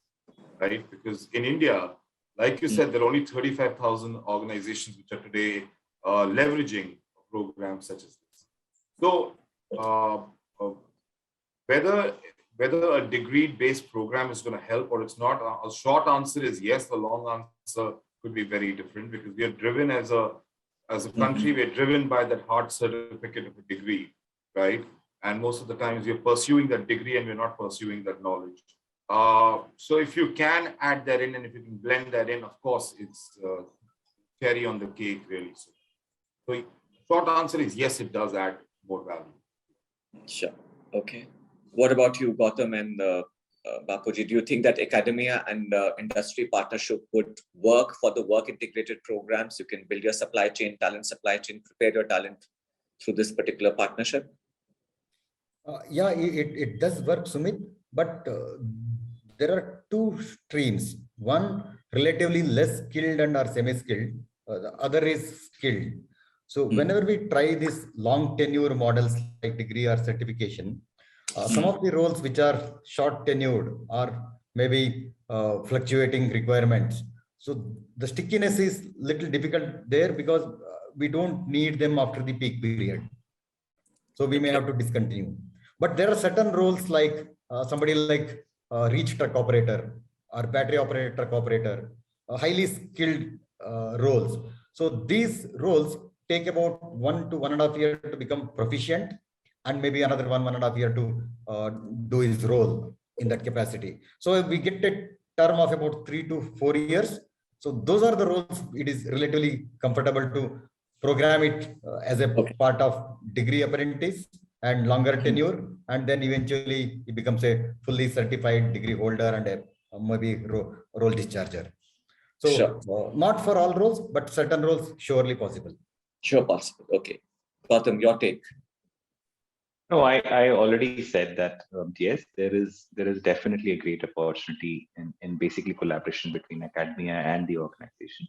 right? Because in India, like you said, there are only 35,000 organizations which are today leveraging programs such as this. So whether a degree-based program is going to help or it's not, a short answer is yes. The long answer could be very different, because we are driven as a country, we're driven by that hard certificate of a degree, right? And most of the times we're pursuing that degree and we're not pursuing that knowledge. So if you can add that in and if you can blend that in, of course, it's cherry on the cake, really. So short answer is yes, it does add more value. Sure. Okay. What about you, Gautam and Bapuji? Do you think that academia and industry partnership would work for the work integrated programs? You can build your supply chain, prepare your talent through this particular partnership? Yeah, it does work, Sumit, but there are two streams. One relatively less skilled and or semi-skilled, the other is skilled. So whenever we try these long tenure models like degree or certification, some of the roles which are short tenured or maybe fluctuating requirements. So the stickiness is little difficult there, because we don't need them after the peak period. So we may have to discontinue. But there are certain roles like somebody like reach truck operator or battery operator, truck operator, highly skilled roles. So these roles take about 1 to 1.5 years to become proficient, and maybe another 1.5 years to do his role in that capacity. So we get a term of about 3 to 4 years. So those are the roles it is relatively comfortable to program it as a part of degree apprentice and longer tenure, and then eventually it becomes a fully certified degree holder and a maybe role discharger. So not for all roles, but certain roles surely possible. Sure, possible. Okay. Gautam, your take. No, I already said that yes, there is definitely a great opportunity in basically collaboration between academia and the organization.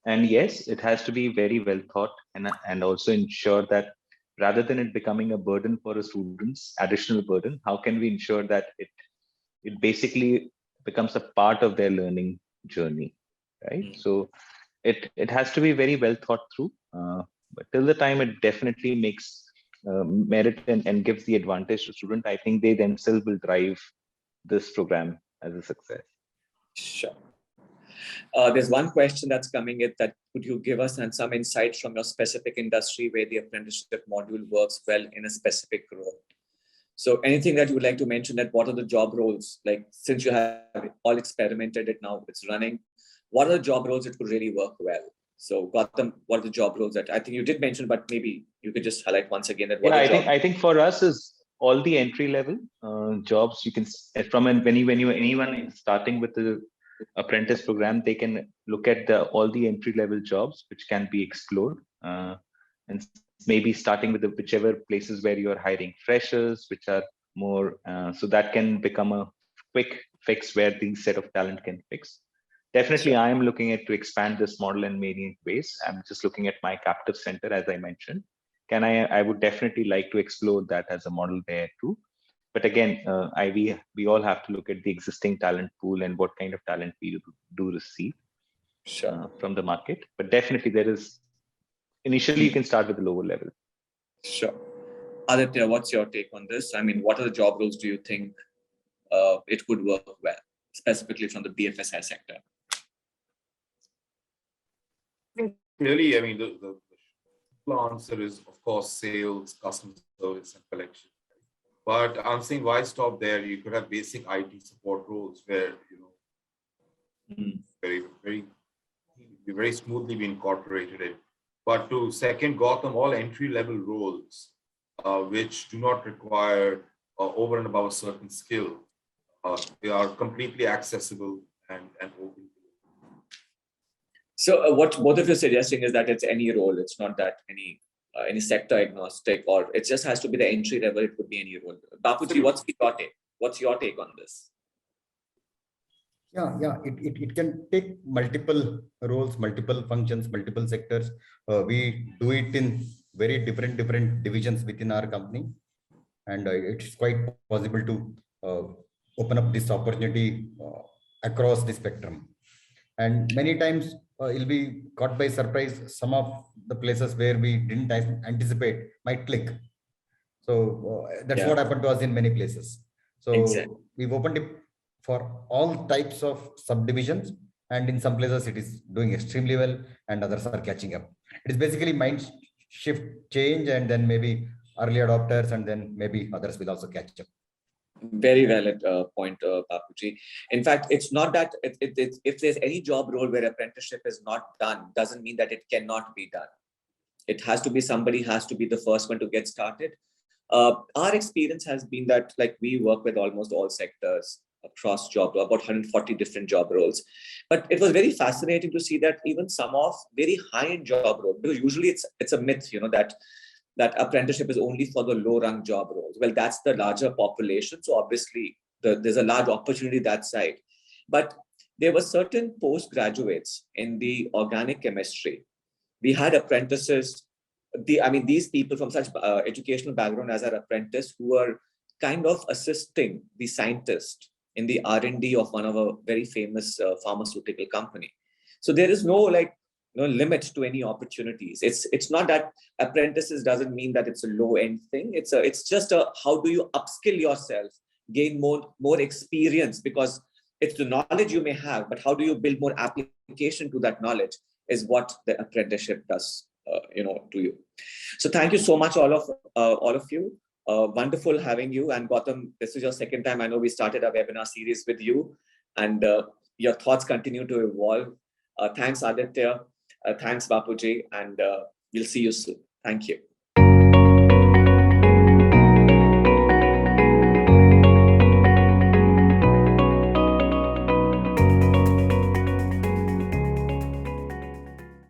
And yes, it has to be very well thought and also ensure that rather than it becoming a burden for the students, additional burden, how can we ensure that it basically becomes a part of their learning journey, right? So it has to be very well thought through. But till the time it definitely makes merit and gives the advantage to student, I think they themselves will drive this program as a success. Sure. There's one question that's coming in that could you give us some insights from your specific industry where the apprenticeship module works well in a specific role? So anything that you would like to mention, that what are the job roles? Like, since you have all experimented it now, it's running, what are the job roles that could really work well? So Gautam, what are the job roles that I think you did mention, but maybe you could just highlight once again that what I think for us is all the entry level jobs you can from when anyone is starting with the apprentice program, they can look at all the entry level jobs which can be explored, and maybe starting with whichever places where you are hiring freshers, which are more so that can become a quick fix where the set of talent can fix. Definitely, sure. I am looking at to expand this model in many ways. I'm just looking at my captive center, as I mentioned. I would definitely like to explore that as a model there too. But again, we all have to look at the existing talent pool and what kind of talent we do receive from the market. But definitely there is, initially you can start with the lower level. Sure. Adetya, what's your take on this? I mean, what are the job roles do you think it could work well, specifically from the BFSI sector? Really, I mean, the answer is, of course, sales, customer service, and collection. But I'm saying, why stop there? You could have basic IT support roles where, very smoothly be incorporated in. But to second Gautam, all entry-level roles, which do not require over and above a certain skill, they are completely accessible and open. So what both of you are suggesting is that it's any role. It's not that any sector agnostic, or it just has to be the entry level. It could be any role. Bapuji, what's your take? What's your take on this? Yeah. It can take multiple roles, multiple functions, multiple sectors. We do it in very different divisions within our company, and it's quite possible to open up this opportunity across the spectrum. And many times you'll be caught by surprise. Some of the places where we didn't anticipate might click. So that's what happened to us in many places. So we've opened it for all types of subdivisions, and in some places it is doing extremely well and others are catching up. It is basically mind shift change, and then maybe early adopters, and then maybe others will also catch up. Very valid point, Bapuji. In fact, it's not that if there's any job role where apprenticeship is not done, doesn't mean that it cannot be done. It has to be, somebody has to be the first one to get started. Our experience has been that, like, we work with almost all sectors across job, about 140 different job roles. But it was very fascinating to see that even some of very high-end job roles, because usually it's a myth, that apprenticeship is only for the low-rung job roles. Well, that's the larger population. So obviously there's a large opportunity that side. But there were certain postgraduates in the organic chemistry. We had apprentices, these people from such educational background as our apprentice, who are kind of assisting the scientist in the R&D of one of a very famous pharmaceutical company. So there is no limit to any opportunities. It's not that apprentices doesn't mean that it's a low end thing. It's just how do you upskill yourself, gain more experience, because it's the knowledge you may have, but how do you build more application to that knowledge is what the apprenticeship does to you. So thank you so much, all of you. Wonderful having you. And Gautam, this is your second time. I know we started our webinar series with you, and your thoughts continue to evolve. Thanks, Adetya. Thanks, Bapuji, and we'll see you soon. Thank you.